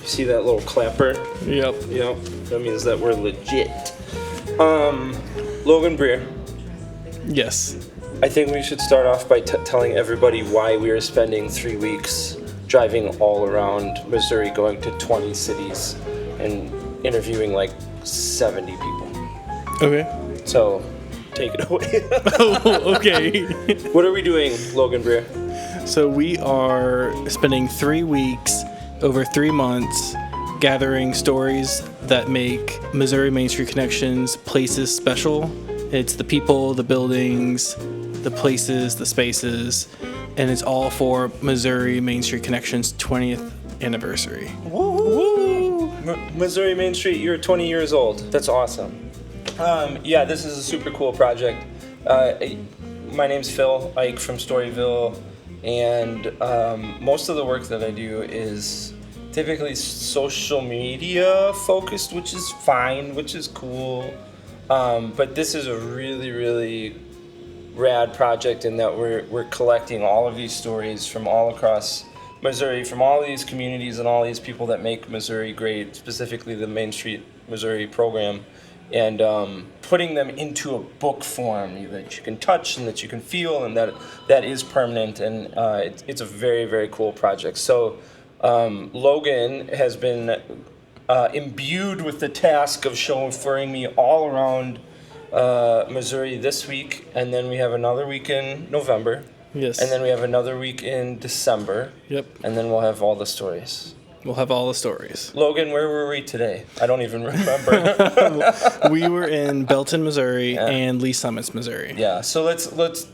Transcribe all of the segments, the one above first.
See that little clapper? Yep. That means that we're legit. Logan Breer, Yes. I think we should start off by telling everybody why we are spending 3 weeks driving all around Missouri, going to 20 cities and interviewing like 70 people. Okay. So, take it away. Oh, okay. What are we doing, Logan Breer? So we are spending 3 weeks over 3 months gathering stories that make Missouri Main Street Connections places special. It's the people, the buildings, the places, the spaces, and it's all for Missouri Main Street Connections 20th anniversary. Woo! Missouri Main Street, you're 20 years old. That's awesome. Yeah, this is a super cool project. My name's Phil Ike from Storyville, and most of the work that I do is typically social media focused, which is fine, which is cool. But this is a really, really rad project in that we're collecting all of these stories from all across Missouri, from all these communities and all these people that make Missouri great, specifically the Main Street Missouri program, and putting them into a book form that you can touch and that you can feel and that is permanent, and it's a very, very cool project. So Logan has been imbued with the task of chauffeuring me all around Missouri this week, and then we have another week in November. Yes. And then we have another week in December. Yep. And then we'll have all the stories. We'll have all the stories. Logan, where were we today? I don't even remember. We were in Belton, Missouri, and Lee Summits, Missouri. Yeah. So let's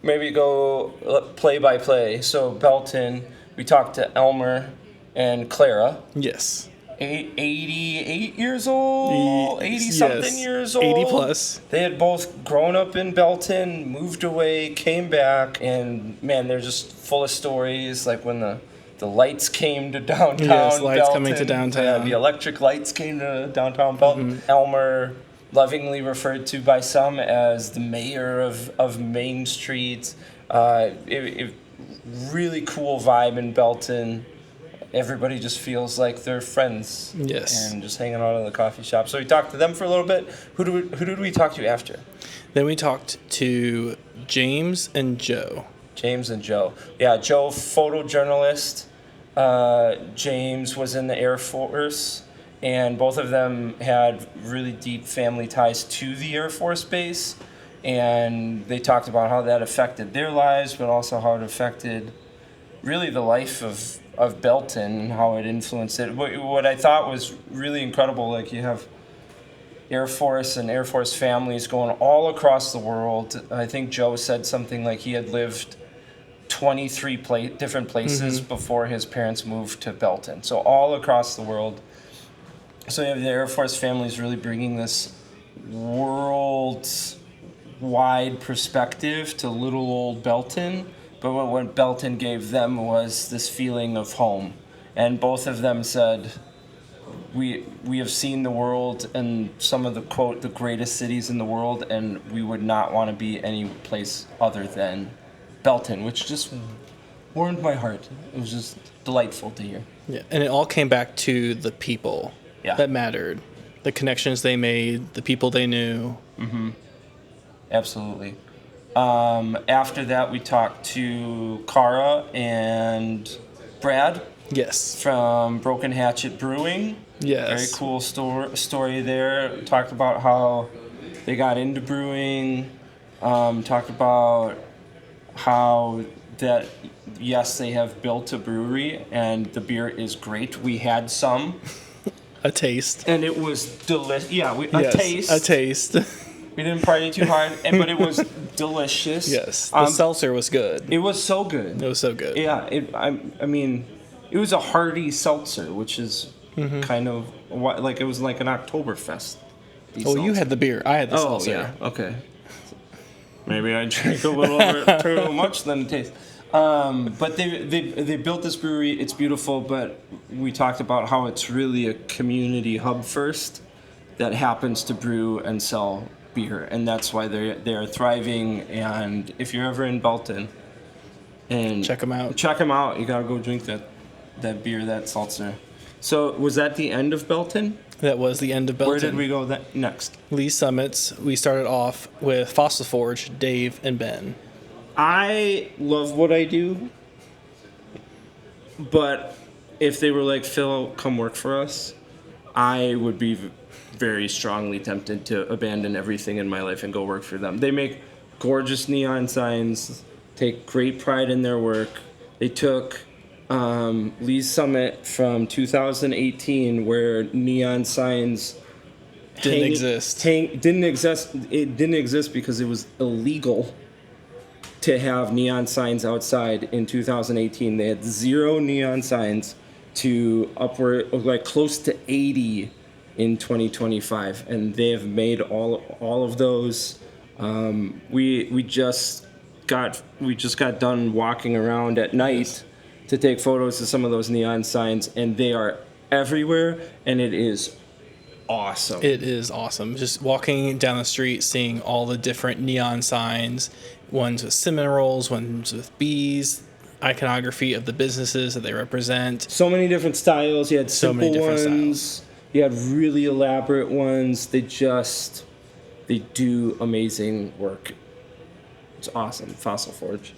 maybe go play by play. So Belton, we talked to Elmer and Clara. Yes. 88 years old, 80-something years old. 80 plus. They had both grown up in Belton, moved away, came back, and man, they're just full of stories. Like when the lights came to downtown Yes, lights Belton. coming to downtown. Yeah, the electric lights came to downtown Belton. Mm-hmm. Elmer, lovingly referred to by some as the mayor of Main Street. Really cool vibe in Belton. Everybody just feels like they're friends. Yes. And just hanging out in the coffee shop. So we talked to them for a little bit. Who did we talk to after? Then we talked to James and Joe. James and Joe. Yeah, Joe, photojournalist. James was in the Air Force. And both of them had really deep family ties to the Air Force Base. And they talked about how that affected their lives, but also how it affected really the life of Belton and how it influenced it. What I thought was really incredible, like you have Air Force and Air Force families going all across the world. I think Joe said something like he had lived 23 different places before his parents moved to Belton. So all across the world. So you have the Air Force families really bringing this world-wide perspective to little old Belton. But what Belton gave them was this feeling of home. And both of them said, we have seen the world and some of the, quote, the greatest cities in the world, and we would not want to be any place other than Belton, which just warmed my heart. It was just delightful to hear. Yeah, and it all came back to the people that mattered, the connections they made, the people they knew. Mm-hmm. Absolutely. After that, we talked to Cara and Brad. Yes. From Broken Hatchet Brewing. Yes. Very cool story there. Talked about how they got into brewing. Talked about how that, yes, they have built a brewery and the beer is great. We had some. A taste. And it was delicious. Yeah, a taste. We didn't party too hard, but it was delicious. Yes, the seltzer was good. It was so good. It was so good. Yeah, I mean, it was a hearty seltzer, which is kind of like it was like an Oktoberfest. Oh, you had the beer. I had the seltzer. Oh, yeah. Okay. Maybe I drank a little bit too much than it tastes. But they built this brewery. It's beautiful, but we talked about how it's really a community hub first that happens to brew and sell beer, and that's why they're thriving. And if you're ever in Belton, and check them out. You gotta go drink that beer, that seltzer. So was that the end of Belton? That was the end of Belton. Where did we go next? Lee Summits. We started off with Fossil Forge, Dave and Ben. I love what I do, but if they were like, Phil, come work for us, I would be very strongly tempted to abandon everything in my life and go work for them. They make gorgeous neon signs, take great pride in their work. They took Lee's Summit from 2018, where neon signs Didn't exist. Didn't exist. It didn't exist because it was illegal to have neon signs outside in 2018. They had 0 neon signs to upward, like close to 80 in 2025, and they have made all of those. We just got done walking around at night to take photos of some of those neon signs, and they are everywhere, and it is awesome. It is awesome. Just walking down the street, seeing all the different neon signs, ones with cinnamon rolls, ones with bees, iconography of the businesses that they represent. So many different styles. You had So simple many different ones. styles. You had really elaborate ones. They do amazing work. It's awesome. Fossil Forge.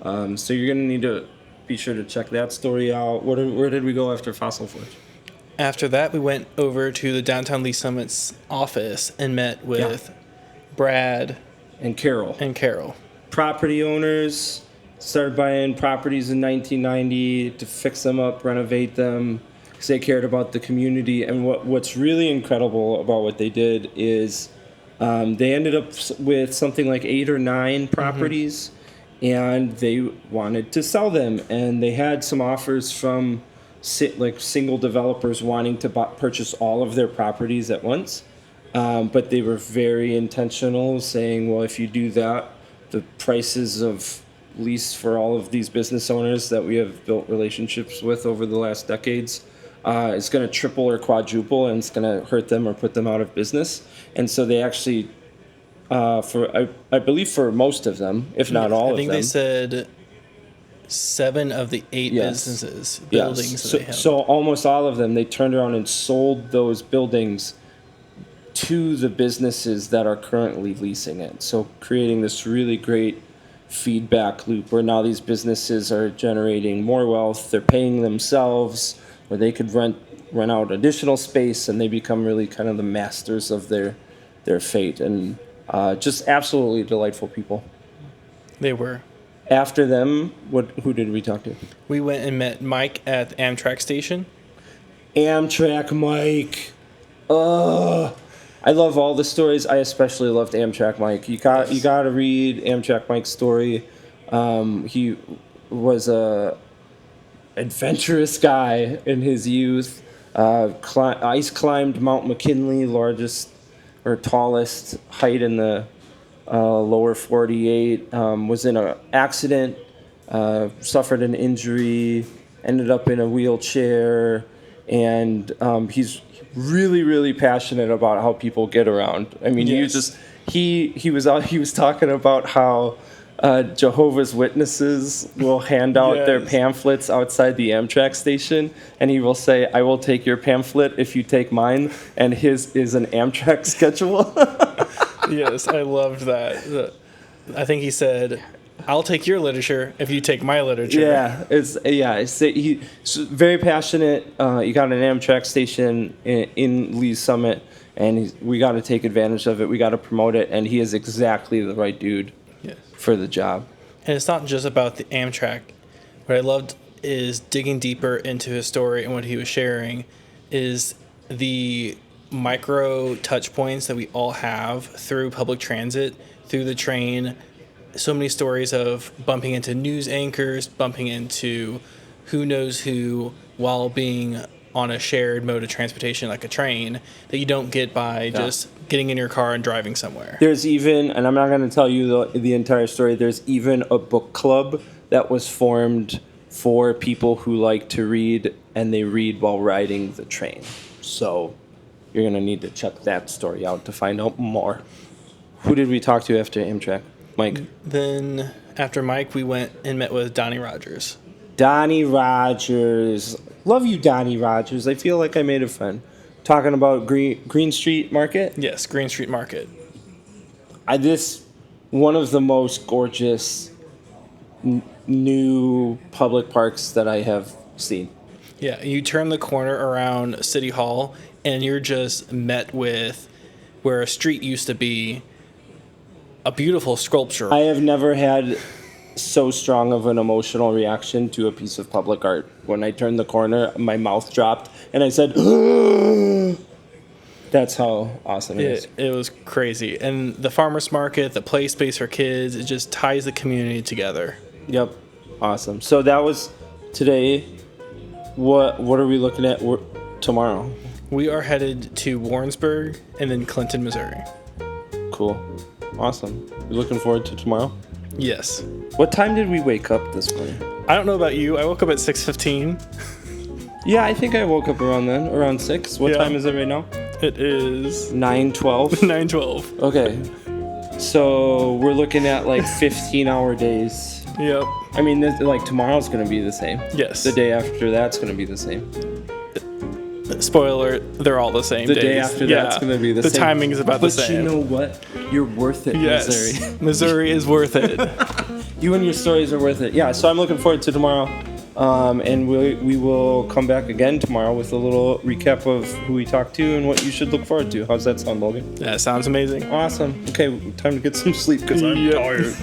So you're gonna need to be sure to check that story out. Where did we go after Fossil Forge? After that, we went over to the downtown Lee Summit's office and met with Brad And Carol. and Carol. Property owners started buying properties in 1990 to fix them up, renovate them, because they cared about the community. And what's really incredible about what they did is they ended up with something like 8 or 9 properties, and they wanted to sell them. And they had some offers from single developers wanting to purchase all of their properties at once. But they were very intentional, saying, well, if you do that, the prices of lease for all of these business owners that we have built relationships with over the last decades is going to triple or quadruple, and it's going to hurt them or put them out of business. And so they actually, I believe for most of them, if not all of them. I think they said 7 of the 8 businesses, buildings that they have. So almost all of them, they turned around and sold those buildings to the businesses that are currently leasing it. So creating this really great feedback loop where now these businesses are generating more wealth, they're paying themselves, or they could rent out additional space, and they become really kind of the masters of their fate. And just absolutely delightful people. They were. After them, who did we talk to? We went and met Mike at the Amtrak station. Amtrak Mike. I love all the stories. I especially loved Amtrak Mike. You got to read Amtrak Mike's story. He was a adventurous guy in his youth. Ice climbed Mount McKinley, largest or tallest height in the lower 48. Was in an accident, suffered an injury, ended up in a wheelchair, and he's really, really passionate about how people get around. I mean, he was talking about how Jehovah's Witnesses will hand out their pamphlets outside the Amtrak station, and he will say, "I will take your pamphlet if you take mine," and his is an Amtrak schedule. Yes, I loved that. I think he said, "I'll take your literature if you take my literature." He's very passionate. You got an Amtrak station in Lee's Summit, and we got to take advantage of it. We got to promote it, and he is exactly the right dude for the job. And it's not just about the Amtrak. What I loved is digging deeper into his story, and what he was sharing is the micro touch points that we all have through public transit, through the train. So many stories of bumping into news anchors, bumping into who knows who while being on a shared mode of transportation like a train that you don't get by just getting in your car and driving somewhere. There's even, and I'm not going to tell you the entire story, there's even a book club that was formed for people who like to read, and they read while riding the train. So you're going to need to check that story out to find out more. Who did we talk to after Amtrak? Mike. Then after Mike, we went and met with Donnie Rogers. Donnie Rogers. Love you, Donnie Rogers. I feel like I made a friend. Talking about Green Street Market. Yes, Green Street Market. This one of the most gorgeous new public parks that I have seen. Yeah, you turn the corner around City Hall, and you're just met with where a street used to be, a beautiful sculpture. I have never had so strong of an emotional reaction to a piece of public art. When I turned the corner, my mouth dropped, and I said, that's how awesome it is. It was crazy. And the farmer's market, the play space for kids, it just ties the community together. Yep. Awesome. So that was today. What are we looking at tomorrow? We are headed to Warrensburg and then Clinton, Missouri. Cool. Awesome. You looking forward to tomorrow? Yes. What time did we wake up this morning? I don't know about you. I woke up at 6:15. Yeah, I think I woke up around then, around 6. What time is it right now? It is 9:12. 9:12. Okay. So we're looking at like 15-hour days. Yep. I mean, like tomorrow's going to be the same. Yes. The day after that's going to be the same. Spoiler, they're all the same The days. day after that's going to be the same. The timing is about the same. But you know what? You're worth it, yes. Missouri. Missouri is worth it. You and your stories are worth it. Yeah, so I'm looking forward to tomorrow. And we will come back again tomorrow with a little recap of who we talked to and what you should look forward to. How's that sound, Logan? That sounds amazing. Awesome. Okay, time to get some sleep because I'm tired.